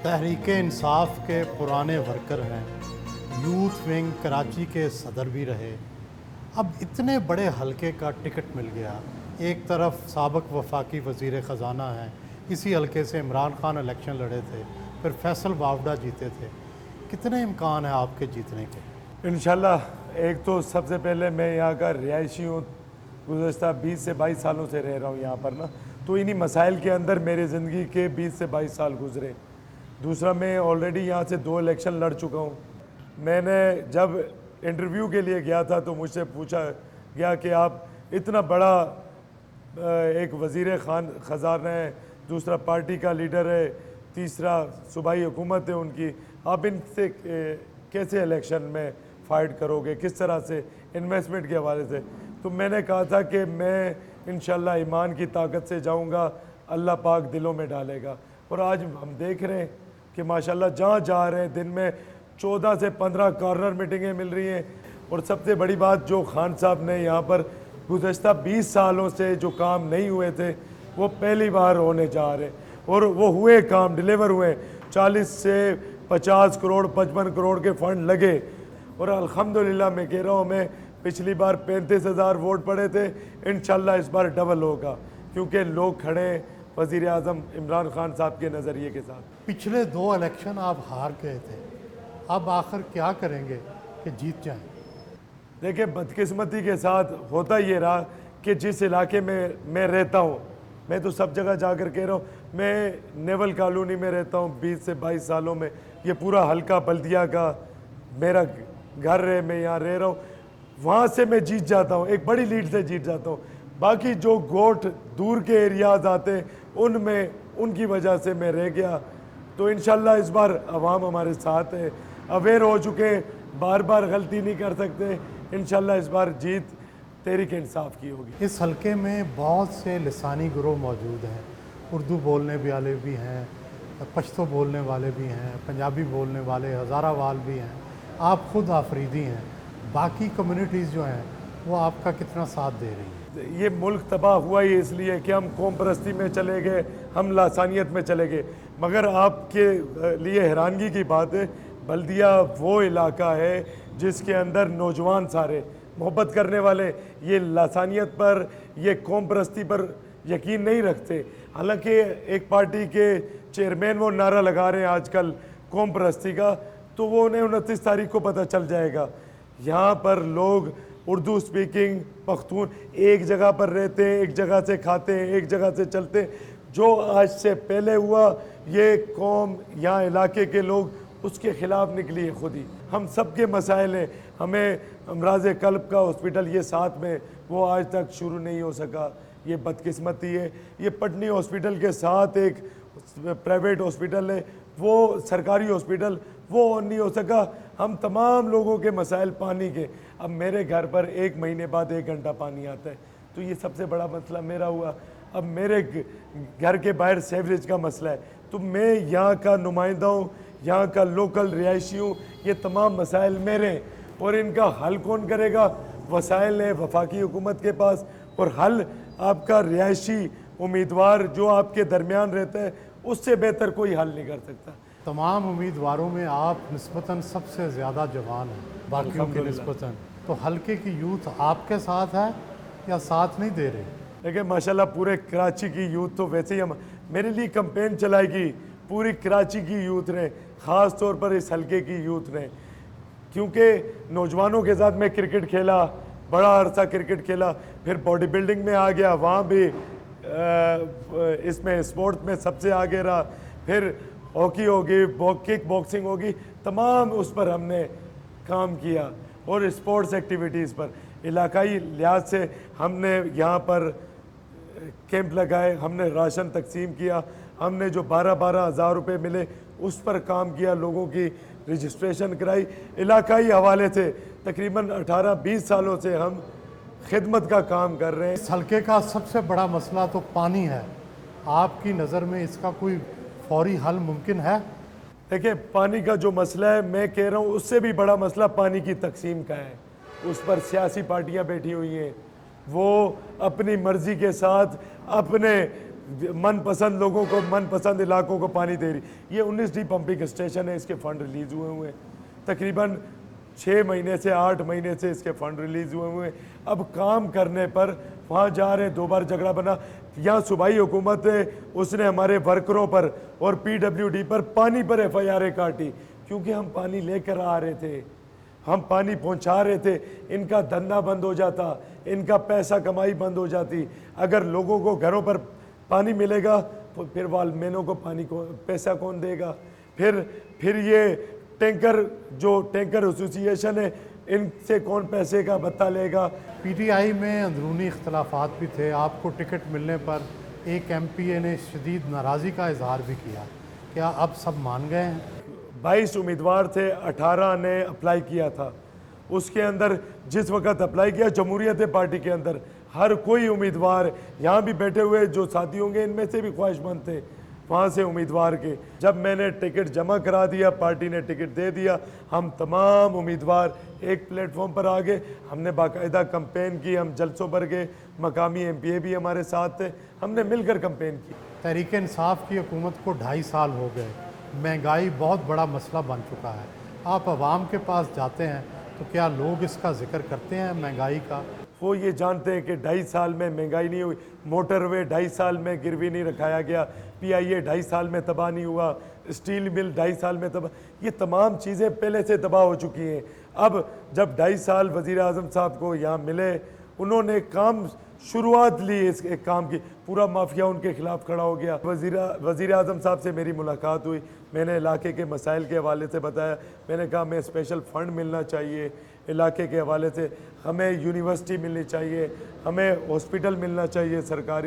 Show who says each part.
Speaker 1: तहरीक इंसाफ के पुराने वर्कर हैं, यूथ विंग कराची के सदर भी रहे। अब इतने बड़े हलके का टिकट मिल गया। एक तरफ साबिक वफाकी वज़ीर ख़जाना हैं, इसी हलके से इमरान खान इलेक्शन लड़े थे, फिर फैसल बावडा जीते थे। कितने इम्कान है आपके जीतने के?
Speaker 2: इंशाल्लाह। एक तो सबसे पहले मैं यहाँ का रिहायशी हूँ, गुज़श्ता 20 से 22 सालों से रह रहा हूँ यहाँ पर ना, तो इन्हीं मसाइल के अंदर मेरी ज़िंदगी के 20 से 22 साल गुजरे। दूसरा, मैं ऑलरेडी यहाँ से 2 इलेक्शन लड़ चुका हूँ। मैंने जब इंटरव्यू के लिए गया था तो मुझसे पूछा गया कि आप इतना बड़ा एक वज़ीर ख़जाना है, दूसरा पार्टी का लीडर है, तीसरा सूबाई हुकूमत है उनकी, आप इनसे कैसे इलेक्शन में फाइट करोगे, किस तरह से इन्वेस्टमेंट के हवाले से। तो मैंने कहा था कि मैं इंशाल्लाह ईमान की ताकत से जाऊंगा, अल्लाह पाक दिलों में डालेगा। और आज हम देख रहे हैं कि माशाल्लाह जहाँ जा रहे हैं दिन में 14 से 15 कॉर्नर मीटिंगें मिल रही हैं। और सबसे बड़ी बात, जो खान साहब ने यहाँ पर गुज़श्ता 20 सालों से जो काम नहीं हुए थे वो पहली बार होने जा रहे, और वो हुए, काम डिलीवर हुए। 40 से 50 करोड़ 55 करोड़ के फंड लगे। और अल्हम्दुलिल्लाह मैं कह रहा हूँ, मैं पिछली बार 35,000 वोट पड़े थे, इंशाल्लाह इस बार डबल होगा, क्योंकि लोग खड़े हैं वज़ीर आज़म इमरान खान साहब के नज़रिए के साथ।
Speaker 1: पिछले 2 इलेक्शन आप हार गए थे, अब आखिर क्या करेंगे कि जीत जाएं?
Speaker 2: देखिए, बदकिस्मती के साथ होता ये रहा कि जिस इलाके में मैं रहता हूँ, मैं तो सब जगह जाकर कह रहा हूँ, मैं नेवल कॉलोनी में रहता हूँ 20 से 22 सालों में। ये पूरा हल्का बल्दिया का मेरा घर है, मैं यहाँ रह रहा हूँ, वहाँ से मैं जीत जाता हूँ, एक बड़ी लीड से जीत जाता हूँ। बाकी जो गोट दूर के एरियाज़ आते हैं उनमें उनकी वजह से मैं रह गया। तो इंशाल्लाह इस बार अवाम हमारे साथ है, अवेयर हो चुके हैं, बार बार गलती नहीं कर सकते। इंशाल्लाह इस बार जीत तहरीक इंसाफ की होगी।
Speaker 1: इस हलके में बहुत से लिसानी ग्रोह मौजूद हैं, उर्दू बोलने वाले भी हैं, पश्तो बोलने वाले भी हैं, पंजाबी बोलने वाले, हज़ारावाल भी हैं, आप ख़ुद आफरीदी हैं। बाकी कम्युनिटीज़ जो हैं वो आपका कितना साथ दे रही हैं?
Speaker 2: ये मुल्क तबाह हुआ ही इसलिए कि हम कौम परस्ती में चले गए, हम लासानियत में चले गए। मगर आपके लिए हैरानगी की बात है, बल्दिया वो इलाका है जिसके अंदर नौजवान सारे मोहब्बत करने वाले ये लासानियत पर, ये कौम परस्ती पर यकीन नहीं रखते। हालांकि एक पार्टी के चेयरमैन वो नारा लगा रहे हैं आजकल कौम परस्ती का, तो वो उन्हें 29 तारीख को पता चल जाएगा। यहाँ पर लोग उर्दू स्पीकिंग पख्तून एक जगह पर रहते हैं, एक जगह से खाते हैं, एक जगह से चलते हैं। जो आज से पहले हुआ, ये कौम, यहाँ इलाके के लोग उसके ख़िलाफ़ निकली है खुद ही। हम सब के मसाइल हैं, हमें अमराज कल्ब का हॉस्पिटल ये साथ में, वो आज तक शुरू नहीं हो सका, ये बदकिस्मती है। ये पटनी हॉस्पिटल के साथ एक प्राइवेट हॉस्पिटल है, वो सरकारी हॉस्पिटल, वो नहीं हो सका। हम तमाम लोगों के मसाइल पानी के, अब मेरे घर पर 1 महीने बाद 1 घंटा पानी आता है, तो ये सबसे बड़ा मसला मेरा हुआ। अब मेरे घर के बाहर सेवरेज का मसला है, तो मैं यहाँ का नुमाइंदा हूँ, यहाँ का लोकल रिहायशी हूँ, ये तमाम मसाइल मेरे हैं। और इनका हल कौन करेगा? वसाइल है वफाकी हुकूमत के पास, और हल आपका रिहायशी उम्मीदवार जो आपके दरमियान रहता है, उससे बेहतर कोई हल नहीं कर सकता।
Speaker 1: तमाम उम्मीदवारों में आप निस्बतन सबसे ज़्यादा जवान हैं बाकियों के निस्बतन, तो हल्के की यूथ आपके साथ है या साथ नहीं दे रहे?
Speaker 2: देखिए माशाल्लाह, पूरे कराची की यूथ तो वैसे ही हम मेरे लिए कंपेन चलाएगी, पूरी कराची की यूथ ने, ख़ास तौर पर इस हल्के की यूथ ने, क्योंकि नौजवानों के साथ मैं क्रिकेट खेला, बड़ा अरसा क्रिकेट खेला, फिर बॉडी बिल्डिंग में आ गया, वहाँ भी इसमें स्पोर्ट्स में सबसे आगे रहा, फिर हॉकी होगी, किक बॉक्सिंग होगी, तमाम उस पर हमने काम किया, और स्पोर्ट्स एक्टिविटीज़ पर इलाकाई लिहाज से हमने यहाँ पर कैंप लगाए, हमने राशन तकसीम किया, हमने जो 12-12 हज़ार रुपये मिले उस पर काम किया, लोगों की रजिस्ट्रेशन कराई। इलाकाई हवाले से तकरीबन 18-20 सालों से हम खिदमत का काम कर रहे हैं।
Speaker 1: इस हल्के का सबसे बड़ा मसला तो पानी है, आपकी नज़र में इसका कोई फौरी हल मुमकिन है?
Speaker 2: देखिए, पानी का जो मसला है, मैं कह रहा हूँ उससे भी बड़ा मसला पानी की तकसीम का है। उस पर सियासी पार्टियाँ बैठी हुई हैं, वो अपनी मर्ज़ी के साथ अपने मनपसंद लोगों को मनपसंद इलाकों को पानी दे रही। ये 19 डी पंपिंग स्टेशन है, इसके फंड रिलीज़ हुए हैं। तकरीबन 6 महीने से 8 महीने से इसके फंड रिलीज़ हुए हैं। अब काम करने पर वहाँ जा रहे, 2 बार झगड़ा बना। यहाँ सूबाई हुकूमत है, उसने हमारे वर्करों पर और PWD पर पानी पर FIR काटी, क्योंकि हम पानी लेकर आ रहे थे, हम पानी पहुंचा रहे थे। इनका धंधा बंद हो जाता, इनका पैसा कमाई बंद हो जाती। अगर लोगों को घरों पर पानी मिलेगा तो फिर वालमेनों को पानी को पैसा कौन देगा? फिर ये टैंकर एसोसिएशन है, इनसे कौन पैसे का भत्ता लेगा?
Speaker 1: PTI में अंदरूनी इख्तलाफात भी थे। आपको टिकट मिलने पर एक MPA ने शदीद नाराज़गी का इजहार भी किया। क्या अब सब मान गए हैं?
Speaker 2: 22 उम्मीदवार थे, 18 ने अप्लाई किया था। उसके अंदर जिस वक्त अप्लाई किया जमहूरियत पार्टी के अंदर हर कोई उम्मीदवार, यहाँ भी बैठे हुए जो साथी होंगे इनमें से भी ख्वाहिशमंद थे वहाँ से उम्मीदवार के। जब मैंने टिकट जमा करा दिया, पार्टी ने टिकट दे दिया, हम तमाम उम्मीदवार एक प्लेटफॉर्म पर आ गए। हमने बाकायदा कंपेन की, हम जलसों पर गए, मकामी MPA भी हमारे साथ थे, हमने मिलकर कंपेन की।
Speaker 1: तहरीक इंसाफ की हुकूमत को 2.5 साल हो गए। महंगाई बहुत बड़ा मसला बन चुका है। आप आवाम के पास जाते हैं तो क्या लोग इसका जिक्र करते हैं महंगाई का?
Speaker 2: वो ये जानते हैं कि 2.5 साल में महंगाई नहीं हुई, मोटरवे 2.5 साल में गिरवी नहीं रखाया गया, PIA 2.5 साल में तबाह नहीं हुआ, स्टील मिल 2.5 साल में तबाह, ये तमाम चीज़ें पहले से तबाह हो चुकी हैं। अब जब 2.5 साल वज़ीर आज़म साहब को यहाँ मिले, उन्होंने काम शुरुआत ली इस एक काम की, पूरा माफिया उनके खिलाफ खड़ा हो गया। वज़ीर आज़म साहब से मेरी मुलाकात हुई, मैंने इलाके के मसाइल के हवाले से बताया। मैंने कहा हमें स्पेशल फ़ंड मिलना चाहिए इलाके के हवाले से, हमें यूनिवर्सिटी मिलनी चाहिए, हमें हॉस्पिटल मिलना चाहिए सरकारी।